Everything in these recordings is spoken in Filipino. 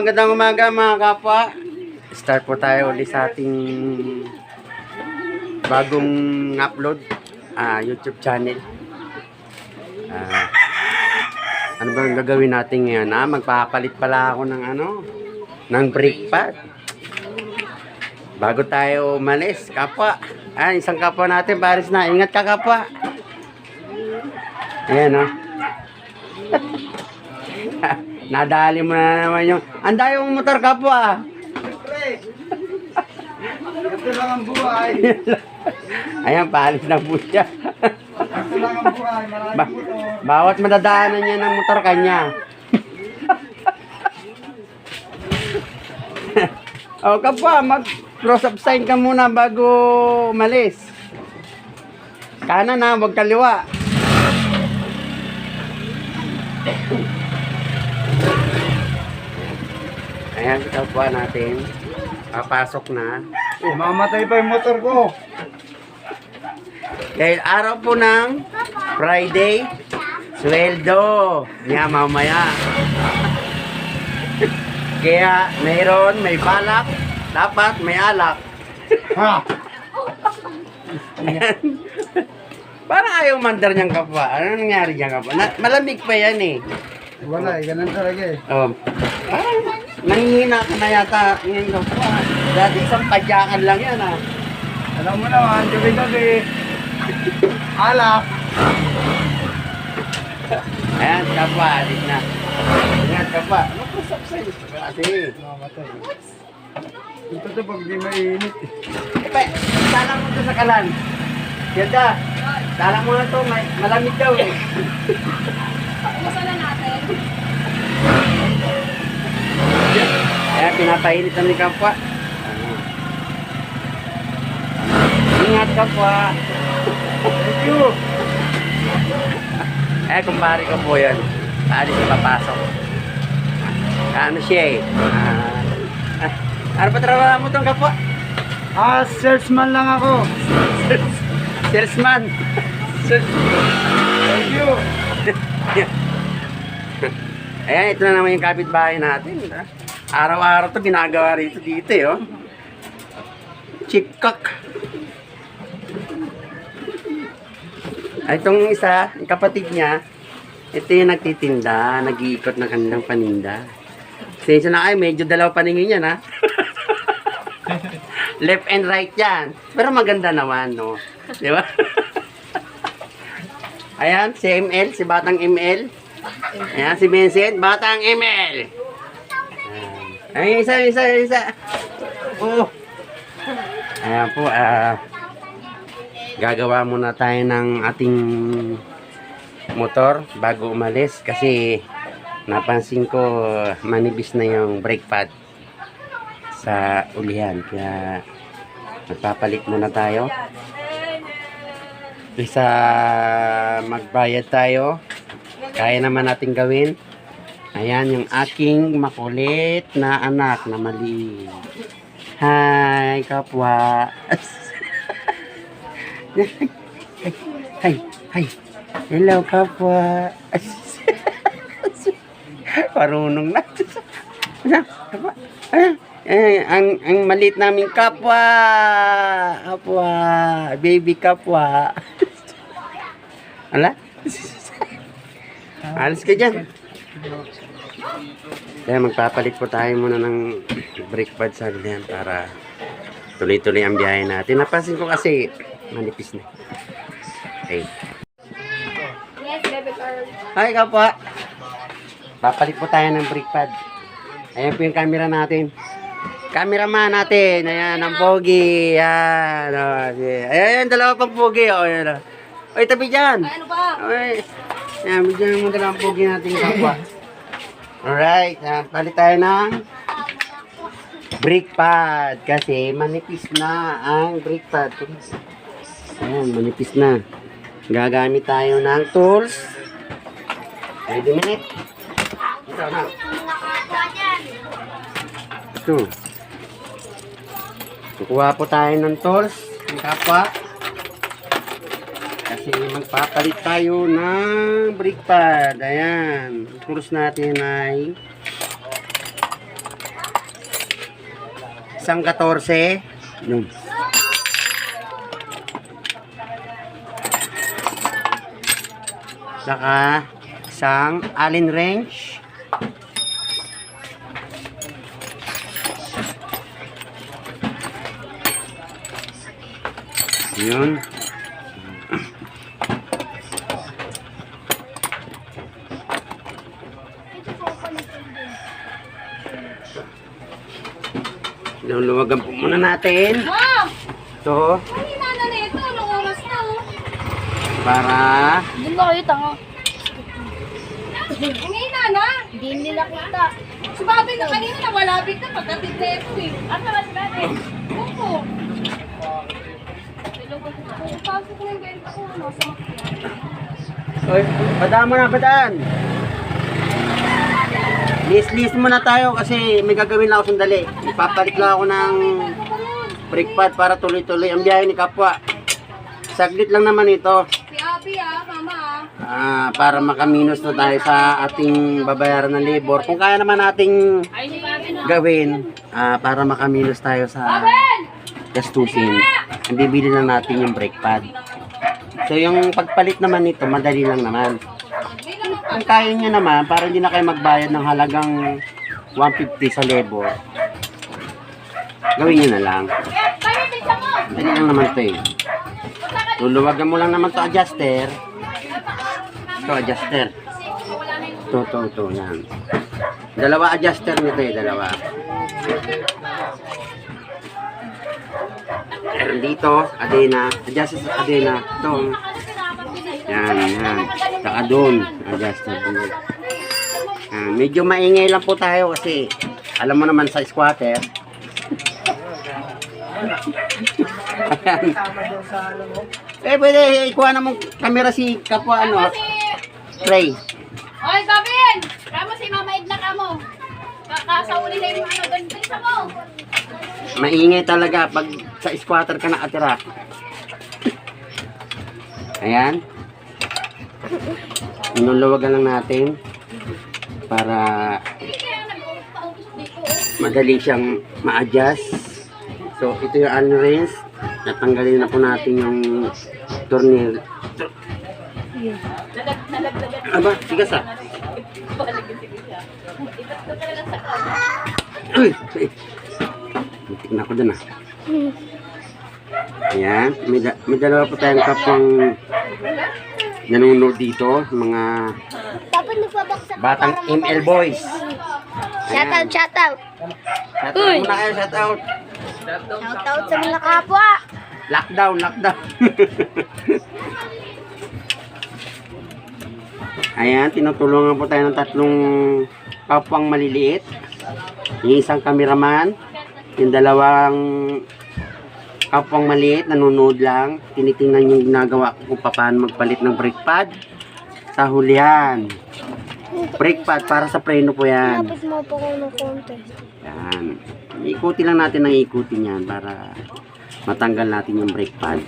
magandang umaga mga kapwa. Start po tayo ulit sa ating bagong upload YouTube channel. Ano ba ang gagawin natin ngayon? Magpapalit pala ako ng brake pad. Bago tayo umalis, kapwa. Isang kapwa natin, pares na. Ingat ka, kapwa. Ayan, nadali mo na naman yung... Anda yung motor, kapwa. Ito lang ang buhay. Ayan, paalis na po siya. Ito lang ang buhay. Maraming motor. Bawat madadaanan niya ng motor kanya. O, kapwa, mag-cross up sign ka muna bago umalis. Kanan na, wag kaliwa. Ayan, kapwa natin. Papasok na. Mamatay pa yung motor ko. Dahil araw po ng Friday, sweldo niya mamaya. Kaya may balak, dapat may alak. Ha? Ayan. Parang ayaw mandar niyang kapwa. Ano nangyari niyang kapwa? Malamig pa yan eh. Wala, ganun talaga eh. Parang nanghihina ka na yata ngayon kapwa. Dati isang padyakan lang yan Alam mo naman, gabi-gabi. Alak. Ayan, kapwa, alis na. Ingat kapwa. Ano po subside? Kasi, Mamatay. Ito to pag di mainit eh. salang mo to sa kalan. Yada, salang mo na to, malamig daw eh. Umusala natin. Ayan, pinapainit na ni kapwa. Ingat kapwa. Thank you. Kumpare ko po yan. Paalis na papasok. Ano siya eh? Ano pa trabaho mo itong kapwa? Salesman lang ako. Salesman. Thank you. Ayan, ito na naman yung kapitbahay natin. Araw-araw to ginagawa rito dito eh. Chikak. Itong isa, yung kapatid niya, ito yung nagtitinda, nag-iikot ng kanilang paninda. Sensya na kayo, medyo dalaw paningin yan Left and right yan. Pero maganda naman, no? Di ba? Ayan, si ML, si Batang ML. Ayan, si Vincent, Batang ML. Ayan, isa. Oh. Ayan po, gagawa muna tayo ng ating motor bago umalis kasi napansin ko manibis na yung brake pad sa ulihan, kaya magpapalit muna tayo. Isa magbayad tayo, kaya naman natin gawin. Ayan yung aking makulit na anak na mali. Hi kapwa. Hi. Hello, kapwa. Parunong na. Kapwa. Ang maliit naming kapwa. Kapwa. Baby kapwa. Ala? Alis ka dyan. Kaya magpapalit po tayo muna ng brake pad sa ganyan para tuloy-tuloy ang biyahe natin. Napansin ko kasi manipis na. Okay. Yes, baby girl. Hi, kapwa. Papalit po tayo ng brake pad. Ayan po yung camera natin. Cameraman natin. Ayan, ang pogi. Ayan. Ayan, dalawa pang pogi. Ayan. Oy, tabi dyan. Ay, ano ba? Oy. Ayan, bigyan mo dalawang pogi natin, kapwa. Alright. Ayan, palit tayo ng brake pad kasi manipis na ang brake pad. Ayan, manipis na. Gagamit tayo ng tools. Wait a minute. Ito na. Ito. Kukuha po tayo ng tools. Ang kapwa. Kasi magpapalit tayo ng brake pad. Ayan. Ang tools natin ay isang 14. Yun. Saka isang Allen wrench. Yun. Luluwagan po muna natin. Mom! Ito. Ay, nana na ito. Anong oras na, oh? Para Hindi mo kita, nga. Hindi, nana. Hindi nila kita. Si Bobby na kanina nawalabig na pagdating na ito, eh. Ano ba si Bobby? Opo. Pasok ko na yung bento ko. Nasa Oy, badaan mo na, badaan. List muna tayo kasi may gagawin lang ako sandali. Ipapalit lang ako ng brake pad para tuloy-tuloy ang biyahe ni Kapwa. Saglit lang naman ito. si Abby, mama, Para makaminos na tayo sa ating babayaran ng labor. Kung kaya naman nating Ay, si Bobby na. gawin para makaminos tayo sa Bobby! gastusin, bibili lang natin yung brake pad. So yung pagpalit naman nito, madali lang naman. Kung kaya nyo naman, para hindi na kayo magbayad ng halagang 150 sa labor, gawin nyo na lang. Madali lang naman ito eh. Luluwagan mo lang naman to adjuster. Ito adjuster. Ito, yan. Dalawa adjuster nito eh, dalawa. Meron dito, adena, adjuster sa adena. Ito. Yan. Saka doon, adjuster doon. Medyo maingay lang po tayo kasi alam mo naman sa squatter. Ayan. Pwede ikuha na mong camera si Kapwa Ray. Oy, Bobby! Kamo si Mama Edna kamo. Kakasauli na yung ano doon. Bilisan mo! Maingay talaga pag sa squatter ka nakatira. Ayan. Inuluwagan lang natin para madali siyang ma-adjust. So, ito yung unrinse. Natanggalin na po natin yung tornil. Aba, sigas ah. Uy! Muntik na ako dun ah. Ayan. May dalawa po tayong kapwang nanonood dito. Mga Dapat nagpabaksak batang ML boys. Shoutout! Shoutout muna kayo, shoutout. Shoutout sa mga kapwa! Lockdown. Ayan, tinutulungan po tayo ng tatlong kapwang maliliit. Yung isang cameraman, yung dalawang kapwang maliit, nanonood lang. Tinitingnan yung ginagawa ko kung paano magpalit ng brake pad sa hulihan. Brake pad para sa preno po yan. Dapat mo po ko ng konti. Yan. Ikutin lang natin ng ikutin yan para matanggal natin yung brake pad.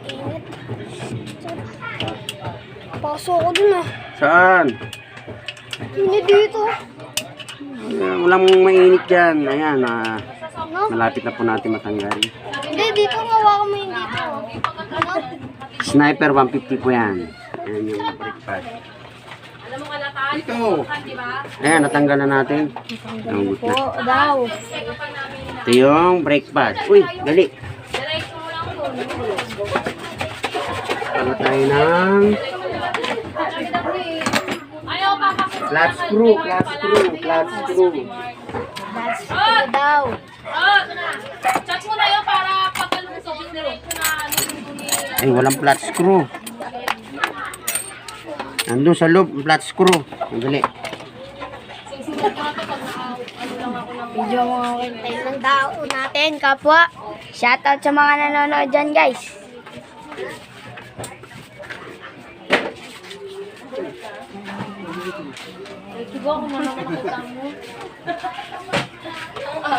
Init. Pasok ko dun ah. Saan? Init dito. Walang mainit dyan. Ayan, Ano? malapit na po natin matanggal. Hindi, dito hawakan mo yung dito. Ano? Sniper 150 po yan. Ayan yung brake pad. Ito. Ayan, natanggal na natin. Ang good na. Daw. Ito yung brake pad. Uy, dali. Ano tayo ng flat screw. Daw. Chat mo na yun para pagkalusok diretso na Ay, walang flat screw. Nandun sa loob, flat screw. Ang dali. Video mo tayo ng tao natin, kapwa. Shoutout sa mga nanonood dyan, guys. Diba kung ano nakita mo?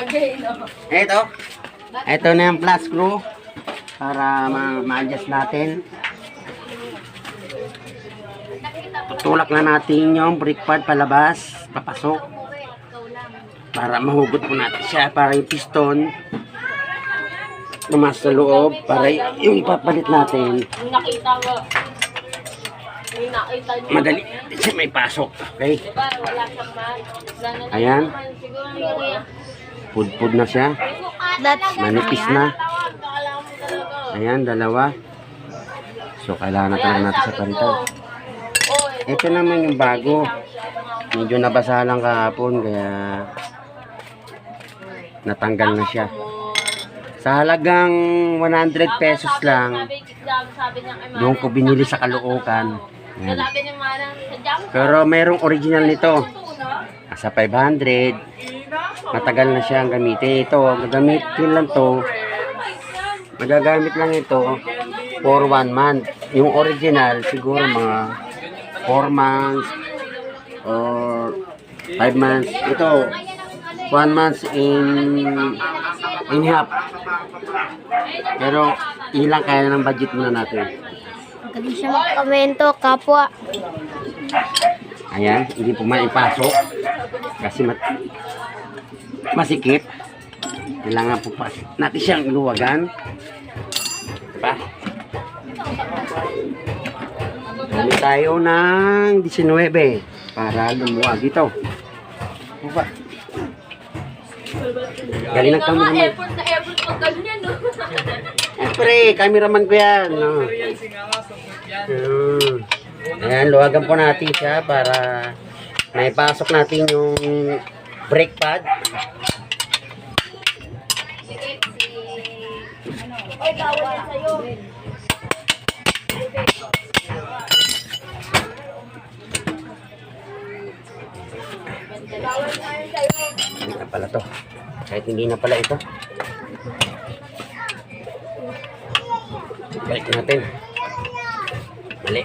Okay, no? Ito na yung flat screw para ma-adjust natin. Tutulak na natin yung brake pad palabas, papasok. para mahugot po natin siya, para yung piston tumas sa loob, para yung ipapalit natin Yung nakita ko. Yung nakita niyo. madali siya may pasok. Okay, Diba, wala siyang man. Wala na ayan, naman. Siguro yung pudpud na siya, manipis na. Ayan, dalawa. So kailangan na talaga natin sa palitan. Ito naman yung bago, medyo nabasa lang kahapon kaya natanggal na siya. Sa halagang 100 pesos lang, doon ko binili sa Caloocan. Ayan. Pero mayroong original nito. Sa 500. Matagal na siyang gamitin. Ito, gagamitin lang to. Magagamit lang ito for 1 month. Yung original, siguro mga 4 months or 5 months. Ito, 1 month in half. Pero ilang kaya ng budget muna natin. Galing siya magkomento, kapwa. Ayan, hindi po maipasok kasi masikip. Kailangan po natin siyang iluwagan. Diba? Gamit tayo ng 19 para lumuwag ito. Diba? Galing ng cameraman. effort na effort pag ganyan, no? Siyempre, cameraman ko yan. No? Ayan, luwagan po natin siya para maipasok natin yung brake pad. Ay, bawal na sa'yo. Hindi na pala to. Kahit hindi na pala ito. Balik natin. Mali.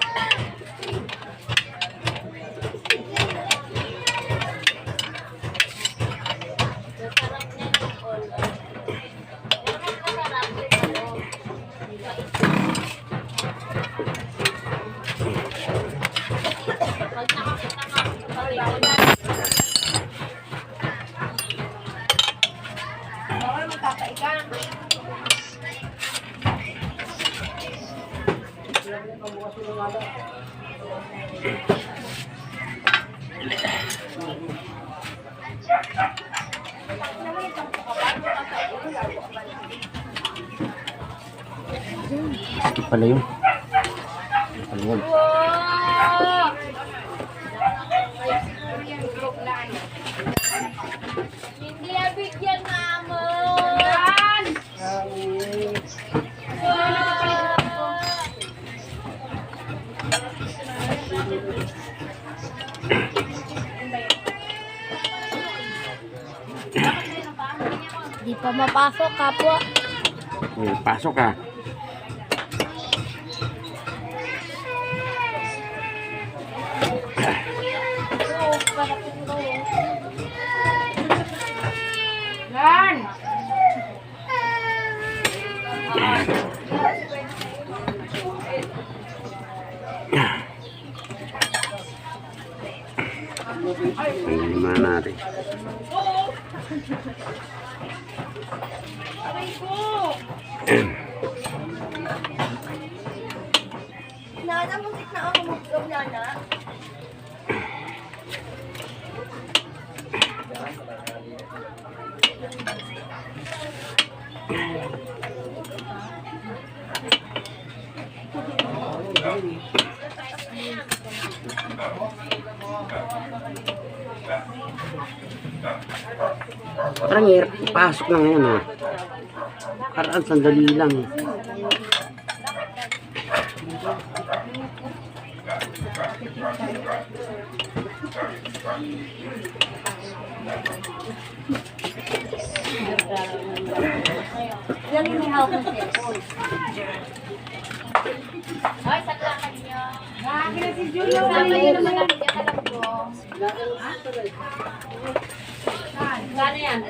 Ito pala yun. Ito pala yun. Hindi bigyan naman. Di pa mapasok, kapwa. Pasok ka. Yan! Tanggalin muna natin. Nana, musik na ako mag-vlog, Nana. Parang hirap ipasok lang yan, ha. Parang sandali lang. Yan yung may hawak ng cellphone. Ay, saklakan niyo. Si Julio, Sabi niyo naman ang alam ko. Gano'n yan?